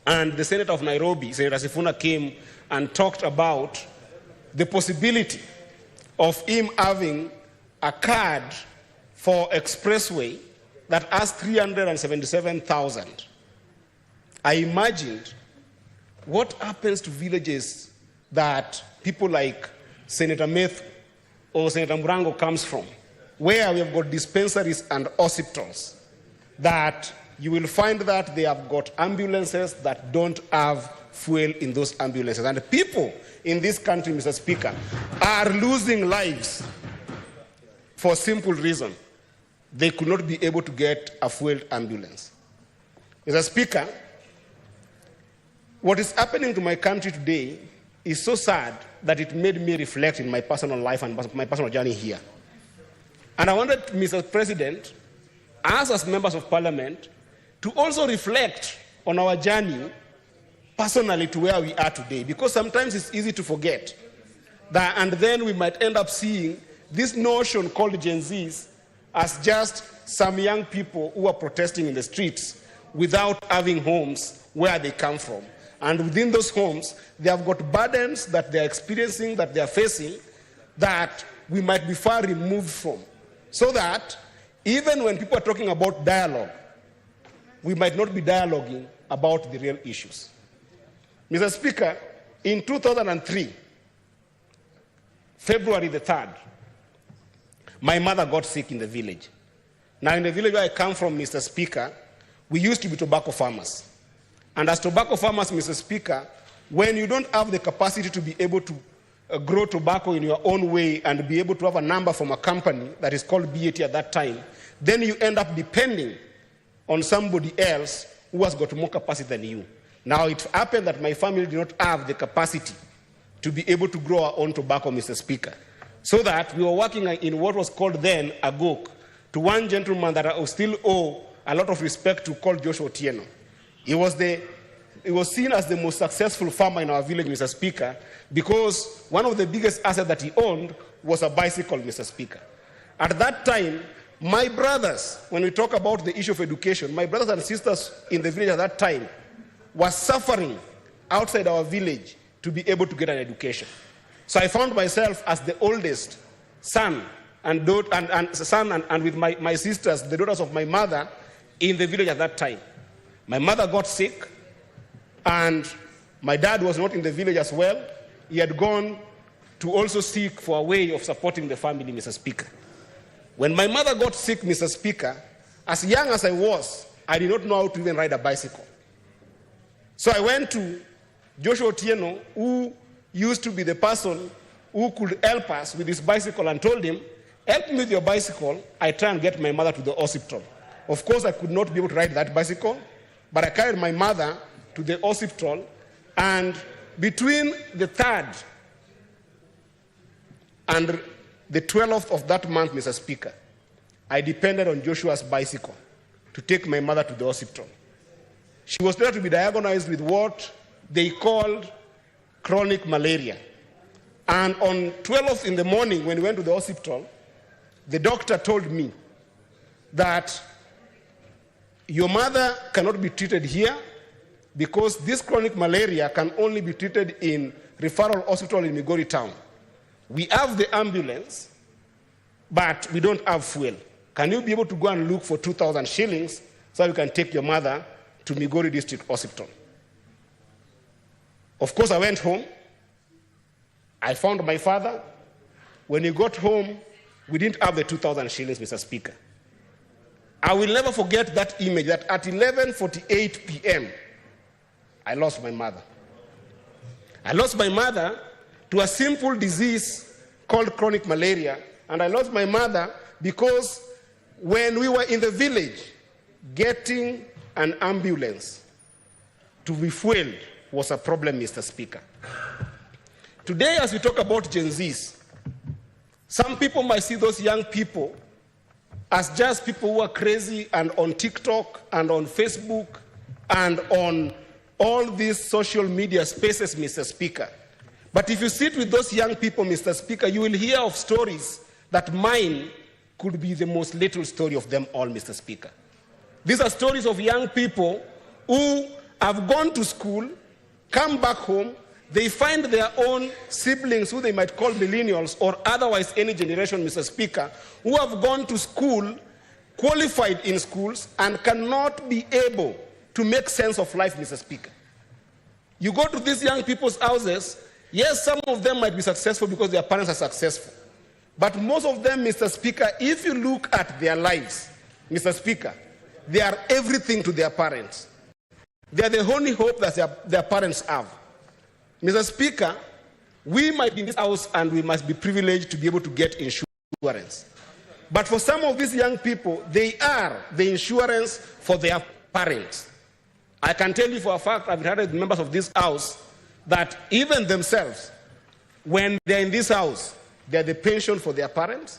and the Senator of Nairobi, Senator Sifuna, came and talked about the possibility of him having a card for expressway that has 377,000. I imagined what happens to villages that people like Senator Meth or Senator Murango comes from, where we have got dispensaries and hospitals, that you will find that they have got ambulances that don't have fuel in those ambulances. And people in this country, Mr. Speaker, are losing lives for a simple reason. They could not be able to get a fueled ambulance. Mr. Speaker, what is happening to my country today is so sad that it made me reflect in my personal life and my personal journey here. And I wanted, Mr. President, us as members of Parliament, to also reflect on our journey personally to where we are today, because sometimes it's easy to forget that, and then we might end up seeing this notion called Gen Zs as just some young people who are protesting in the streets without having homes where they come from. And within those homes, they have got burdens that they are experiencing, that they are facing, that we might be far removed from. So that even when people are talking about dialogue, we might not be dialoguing about the real issues. Mr. Speaker, in 2003, February the 3rd, my mother got sick in the village. Now, in the village where I come from, Mr. Speaker, we used to be tobacco farmers. And as tobacco farmers, Mr. Speaker, when you don't have the capacity to be able to grow tobacco in your own way and be able to have a number from a company that is called BAT at that time, then you end up depending on somebody else who has got more capacity than you. Now, it happened that my family did not have the capacity to be able to grow our own tobacco, Mr. Speaker, so that we were working in what was called then a GOK, to one gentleman that I still owe a lot of respect to, called Joshua Otieno. He was seen as the most successful farmer in our village, Mr. Speaker, because one of the biggest assets that he owned was a bicycle, Mr. Speaker. At that time, my brothers, when we talk about the issue of education, my brothers and sisters in the village at that time were suffering outside our village to be able to get an education. So I found myself as the oldest son and with my sisters, the daughters of my mother, in the village at that time. My mother got sick, and my dad was not in the village as well. He had gone to also seek for a way of supporting the family, Mr. Speaker. When my mother got sick, Mr. Speaker, as young as I was, I did not know how to even ride a bicycle. So I went to Joshua Otieno, who used to be the person who could help us with his bicycle, and told him, help me with your bicycle, I try and get my mother to the hospital. Of course, I could not be able to ride that bicycle, but I carried my mother to the hospital, and between the 3rd and the 12th of that month, Mr. Speaker, I depended on Joshua's bicycle to take my mother to the hospital. She was there to be diagnosed with what they called chronic malaria. And on 12th in the morning, when we went to the hospital, the doctor told me that your mother cannot be treated here because this chronic malaria can only be treated in referral hospital in Migori town. We have the ambulance, but we don't have fuel. Can you be able to go and look for 2,000 shillings so you can take your mother to Migori District Hospital? Of course, I went home. I found my father. When he got home, we didn't have the 2,000 shillings, Mr. Speaker. I will never forget that image, that at 11:48 p.m., I lost my mother. I lost my mother to a simple disease called chronic malaria, and I lost my mother because when we were in the village, getting an ambulance to be fueled was a problem, Mr. Speaker. Today, as we talk about Gen Zs, some people might see those young people as just people who are crazy and on TikTok and on Facebook and on all these social media spaces, Mr. Speaker. But if you sit with those young people, Mr. Speaker, you will hear of stories that mine could be the most little story of them all, Mr. Speaker. These are stories of young people who have gone to school, come back home, they find their own siblings who they might call millennials or otherwise any generation, Mr. Speaker, who have gone to school, qualified in schools, and cannot be able to make sense of life, Mr. Speaker. You go to these young people's houses, yes, some of them might be successful because their parents are successful. But most of them, Mr. Speaker, if you look at their lives, Mr. Speaker, they are everything to their parents. They are the only hope that their parents have. Mr. Speaker, we might be in this house and we must be privileged to be able to get insurance. But for some of these young people, they are the insurance for their parents. I can tell you for a fact, I've heard members of this house, that even themselves, when they're in this house, they're the pension for their parents.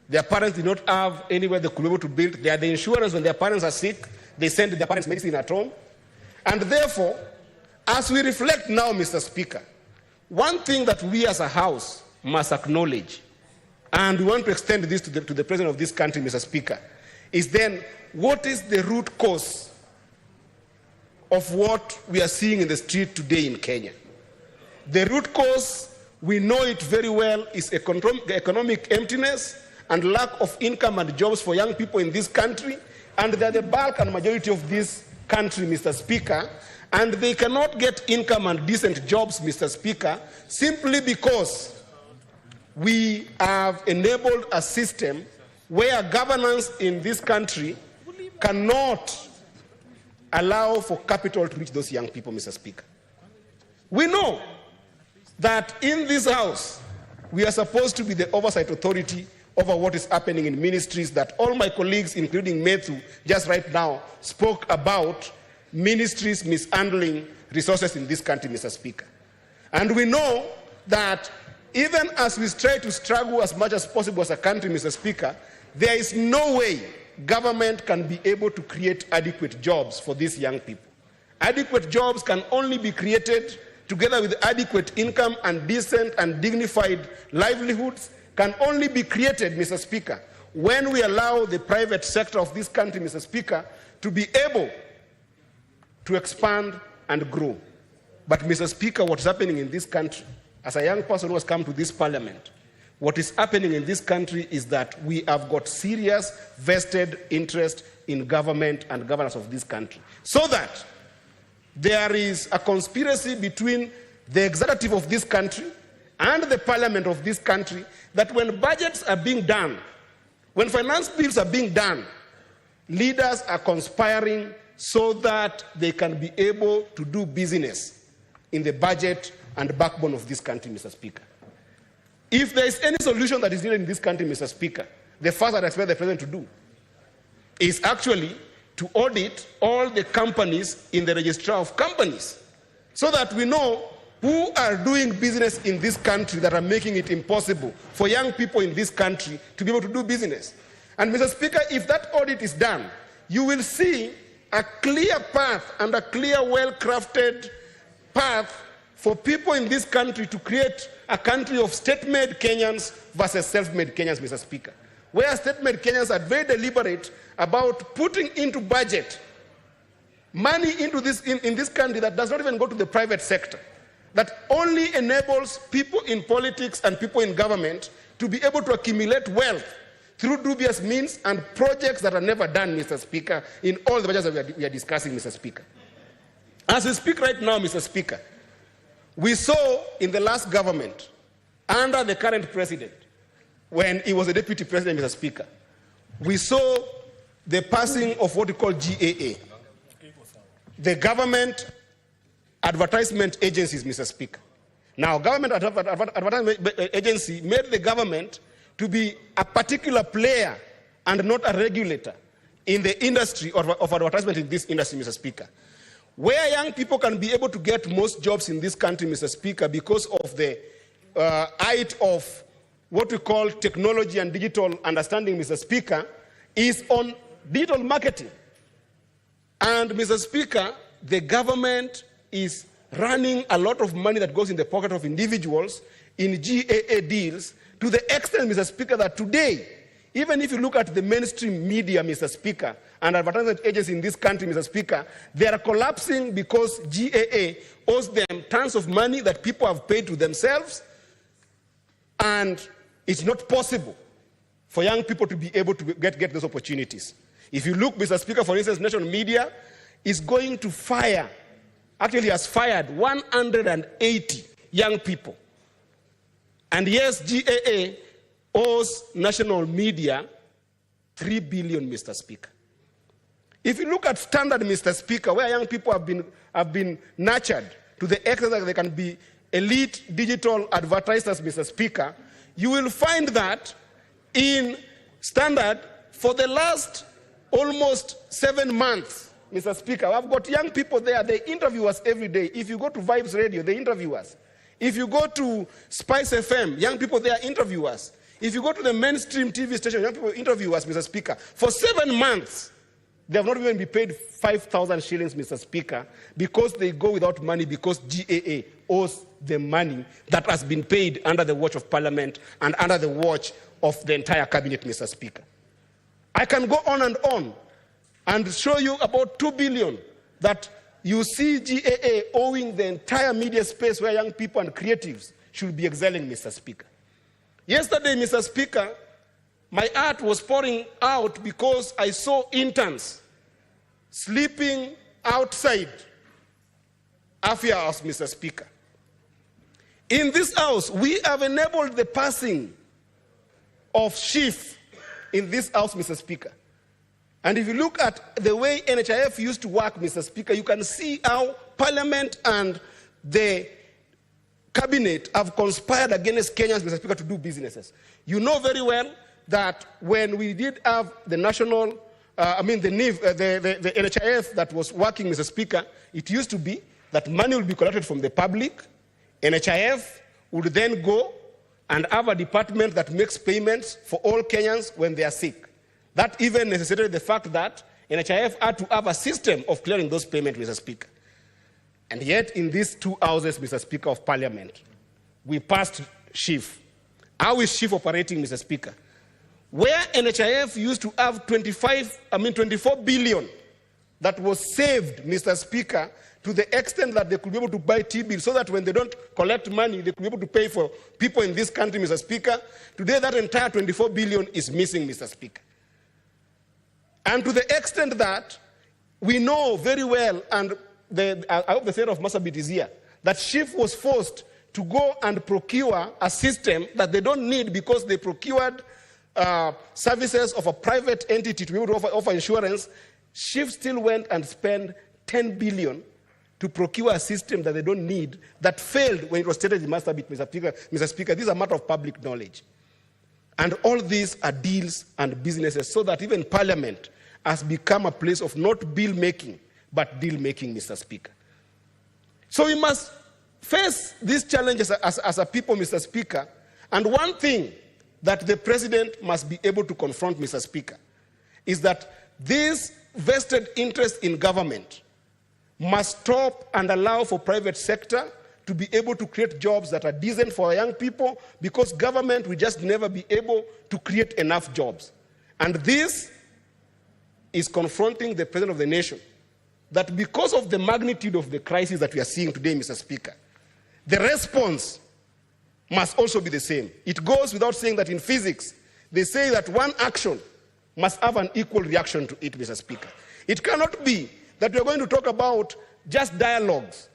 Their parents did not have anywhere they could be able to build. They are the insurance when their parents are sick. They send their parents medicine at home. And therefore, as we reflect now, Mr. Speaker, one thing that we as a house must acknowledge, and we want to extend this to the President of this country, Mr. Speaker, is then what is the root cause of what we are seeing in the street today in Kenya? The root cause, we know it very well, is economic emptiness and lack of income and jobs for young people in this country, and they are the bulk and majority of this country, Mr. Speaker, and they cannot get income and decent jobs, Mr. Speaker, simply because we have enabled a system where governance in this country cannot allow for capital to reach those young people, Mr. Speaker. We know that in this house, we are supposed to be the oversight authority over what is happening in ministries that all my colleagues, including Methu, just right now, spoke about ministries mishandling resources in this country, Mr. Speaker. And we know that even as we try to struggle as much as possible as a country, Mr. Speaker, there is no way government can be able to create adequate jobs for these young people. Adequate jobs can only be created together with adequate income and decent and dignified livelihoods can only be created, Mr. Speaker, when we allow the private sector of this country, Mr. Speaker, to be able to expand and grow. But, Mr. Speaker, what's happening in this country, as a young person who has come to this parliament, what is happening in this country is that we have got serious vested interest in government and governance of this country. So that there is a conspiracy between the executive of this country and the parliament of this country that when budgets are being done, when finance bills are being done, leaders are conspiring so that they can be able to do business in the budget and backbone of this country, Mr. Speaker. If there is any solution that is needed in this country, Mr. Speaker, the first that I expect the President to do is actually to audit all the companies in the registrar of companies so that we know who are doing business in this country that are making it impossible for young people in this country to be able to do business. And, Mr. Speaker, if that audit is done, you will see a clear path and a clear, well-crafted path for people in this country to create a country of state-made Kenyans versus self-made Kenyans, Mr. Speaker, where state-made Kenyans are very deliberate about putting into budget money into this, in this country that does not even go to the private sector, that only enables people in politics and people in government to be able to accumulate wealth through dubious means and projects that are never done, Mr. Speaker, in all the budgets that we are discussing, Mr. Speaker. As we speak right now, Mr. Speaker, we saw in the last government, under the current president, when he was a deputy president, Mr. Speaker, we saw the passing of what we call GAA, the government advertisement agencies, Mr. Speaker. Now, government advertisement agency made the government to be a particular player and not a regulator in the industry of advertisement in this industry, Mr. Speaker. Where young people can be able to get most jobs in this country, Mr. Speaker, because of the height of what we call technology and digital understanding, Mr. Speaker, is on digital marketing. And, Mr. Speaker, the government is running a lot of money that goes in the pocket of individuals in GAA deals to the extent, Mr. Speaker, that today, Even if you look at the mainstream media, Mr. Speaker, and advertisement agencies in this country, Mr. Speaker, they are collapsing because GAA owes them tons of money that people have paid to themselves, and it's not possible for young people to be able to get those opportunities. If you look, Mr. Speaker, for instance, national media is going to fire, actually has fired 180 young people. And yes, GAA owes national media 3 billion, Mr. Speaker. If you look at Standard, Mr. Speaker, where young people have been nurtured to the extent that they can be elite digital advertisers, Mr. Speaker, you will find that in Standard, for the last almost 7 months, Mr. Speaker, I've got young people there, they interview us every day. If you go to Vibes Radio, they interview us. If you go to Spice FM, young people there interview us. If you go to the mainstream TV station, young people interview us, Mr. Speaker. For 7 months, they have not even been paid 5,000 shillings, Mr. Speaker, because they go without money because GAA owes the money that has been paid under the watch of Parliament and under the watch of the entire cabinet, Mr. Speaker. I can go on and show you about 2 billion that you see GAA owing the entire media space where young people and creatives should be excelling, Mr. Speaker. Yesterday, Mr. Speaker, my heart was pouring out because I saw interns sleeping outside Afia House, Mr. Speaker. In this house, we have enabled the passing of chief in this house, Mr. Speaker. And if you look at the way NHIF used to work, Mr. Speaker, you can see how Parliament and the Cabinet have conspired against Kenyans, Mr. Speaker, to do businesses. You know very well that when we did have the national, the NHIF that was working, Mr. Speaker, it used to be that money would be collected from the public. NHIF would then go and have a department that makes payments for all Kenyans when they are sick. That even necessitated the fact that NHIF had to have a system of clearing those payments, Mr. Speaker. And yet, in these 2 houses, Mr. Speaker, of Parliament, we passed chief. How is chief operating, Mr. Speaker? Where NHIF used to have 24 billion that was saved, Mr. Speaker, to the extent that they could be able to buy T-bills so that when they don't collect money, they could be able to pay for people in this country, Mr. Speaker. Today, that entire 24 billion is missing, Mr. Speaker. And to the extent that we know very well, and I hope the Senator of Marsabit is here, that chief was forced to go and procure a system that they don't need because they procured services of a private entity to be able to offer insurance. Chief still went and spent 10 billion to procure a system that they don't need, that failed when it was stated in Marsabit, Mr. Speaker. This is a matter of public knowledge. And all these are deals and businesses, so that even Parliament has become a place of not bill-making, but deal-making, Mr. Speaker. So we must face these challenges as a people, Mr. Speaker. And one thing that the President must be able to confront, Mr. Speaker, is that this vested interest in government must stop and allow for private sector to be able to create jobs that are decent for our young people, because government will just never be able to create enough jobs. And this is confronting the President of the nation, that because of the magnitude of the crisis that we are seeing today, Mr. Speaker, the response must also be the same. It goes without saying that in physics, they say that one action must have an equal reaction to it, Mr. Speaker. It cannot be that we are going to talk about just dialogues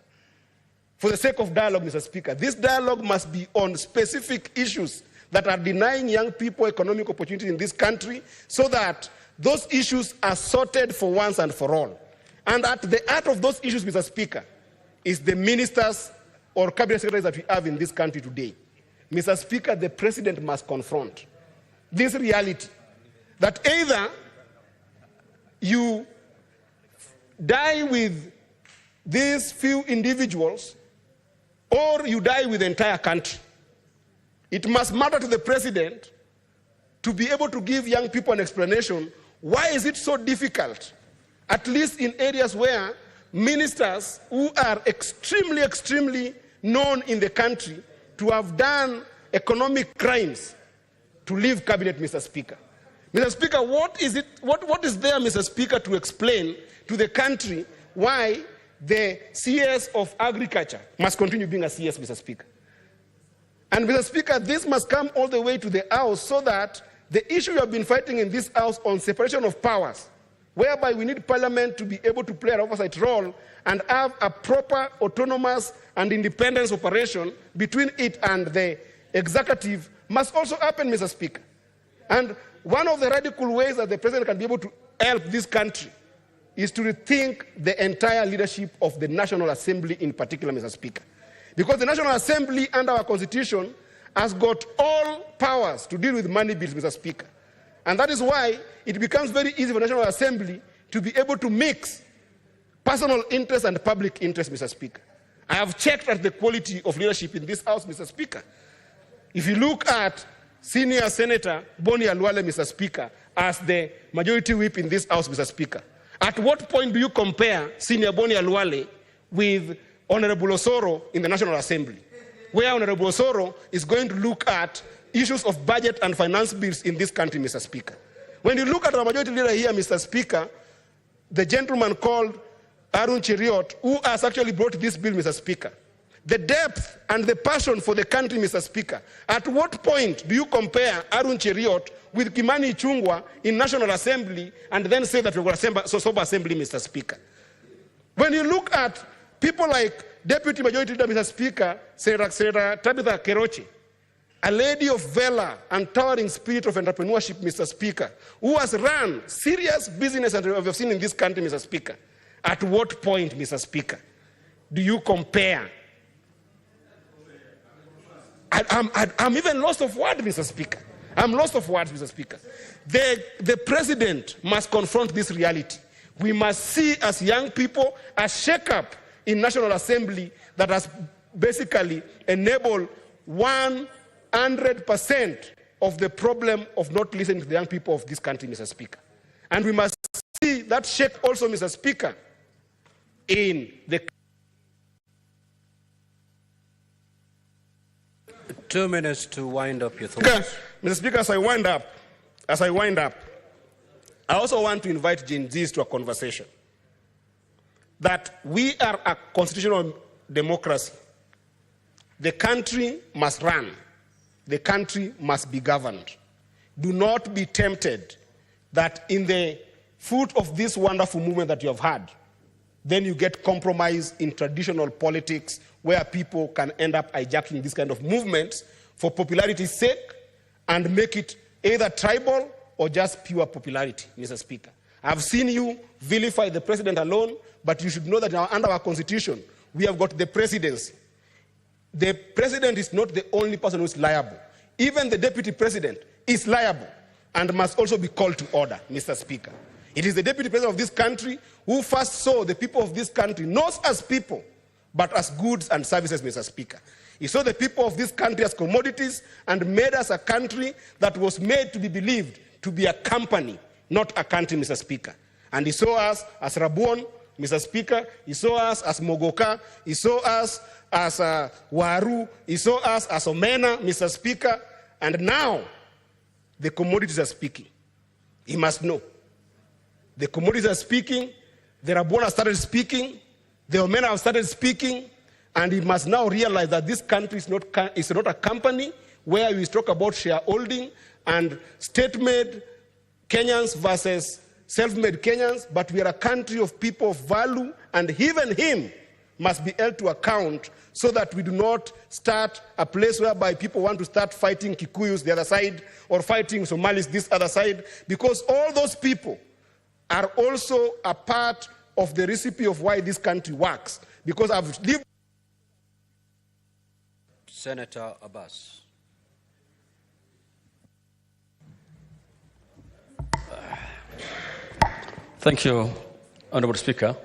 for the sake of dialogue, Mr. Speaker. This dialogue must be on specific issues that are denying young people economic opportunities in this country, so that those issues are sorted for once and for all. And at the heart of those issues, Mr. Speaker, is the ministers or cabinet secretaries that we have in this country today. Mr. Speaker, the President must confront this reality that either you die with these few individuals or you die with the entire country. It must matter to the President to be able to give young people an explanation. Why is it so difficult, at least in areas where ministers who are extremely known in the country to have done economic crimes to leave cabinet, Mr. Speaker? Mr. Speaker, what is there, Mr. Speaker, to explain to the country why the CS of Agriculture must continue being a CS, Mr. Speaker? And Mr. Speaker, this must come all the way to the House so that the issue you have been fighting in this House on separation of powers, whereby we need Parliament to be able to play an oversight role and have a proper autonomous and independence operation between it and the executive, must also happen, Mr. Speaker. And one of the radical ways that the President can be able to help this country is to rethink the entire leadership of the National Assembly in particular, Mr. Speaker. Because the National Assembly under our Constitution has got all powers to deal with money bills, Mr. Speaker. And that is why it becomes very easy for the National Assembly to be able to mix personal interest and public interest, Mr. Speaker. I have checked at the quality of leadership in this House, Mr. Speaker. If you look at Senior Senator Boni Alwale, Mr. Speaker, as the majority whip in this House, Mr. Speaker, at what point do you compare Senior Boni Alwale with Honorable Osoro in the National Assembly, where Honorable Osoro is going to look at issues of budget and finance bills in this country, Mr. Speaker? When you look at our majority leader here, Mr. Speaker, the gentleman called Arun Cheriot, who has actually brought this bill, Mr. Speaker, the depth and the passion for the country, Mr. Speaker, at what point do you compare Arun Cheriot with Kimani Ichung'wah in National Assembly and then say that we're going to sober assembly, Mr. Speaker? When you look at people like Deputy Majority Leader, Mr. Speaker, Senator Tabitha Keroche, a lady of valor and towering spirit of entrepreneurship, Mr. Speaker, who has run serious business and we have seen in this country, Mr. Speaker. At what point, Mr. Speaker, do you compare? I'm even lost of words, Mr. Speaker. I'm lost of words, Mr. Speaker. The President must confront this reality. We must see as young people a shake-up in National Assembly that has basically enabled 100% of the problem of not listening to the young people of this country, Mr. Speaker. And we must see that shake also, Mr. Speaker, in the 2 minutes to wind up your thoughts. Mr. Speaker, as I wind up, I also want to invite Gen Zs to a conversation that we are a constitutional democracy. The country must run. The country must be governed. Do not be tempted that in the fruit of this wonderful movement that you have had, then you get compromised in traditional politics where people can end up hijacking this kind of movements for popularity's sake and make it either tribal or just pure popularity, Mr. Speaker. I've seen you vilify the president alone, but you should know that under our Constitution, we have got the presidency. The president is not the only person who is liable. Even the deputy president is liable and must also be called to order, Mr. Speaker. It is the deputy president of this country who first saw the people of this country not as people, but as goods and services, Mr. Speaker. He saw the people of this country as commodities and made us a country that was made to be believed to be a company, not a country, Mr. Speaker. And he saw us as Rabuon, Mr. Speaker. He saw us as Mogoka. He saw us as Waru. He saw us as Omena, Mr. Speaker. And now, the commodities are speaking. He must know. The commodities are speaking. The Rabuon have started speaking. The Omena have started speaking. And he must now realize that this country is not a company where we talk about shareholding and state-made Kenyans versus self-made Kenyans, but we are a country of people of value, and even him must be held to account so that we do not start a place whereby people want to start fighting Kikuyus the other side or fighting Somalis this other side, because all those people are also a part of the recipe of why this country works. Because I've lived... Senator Abbas. Thank you, Honourable Speaker.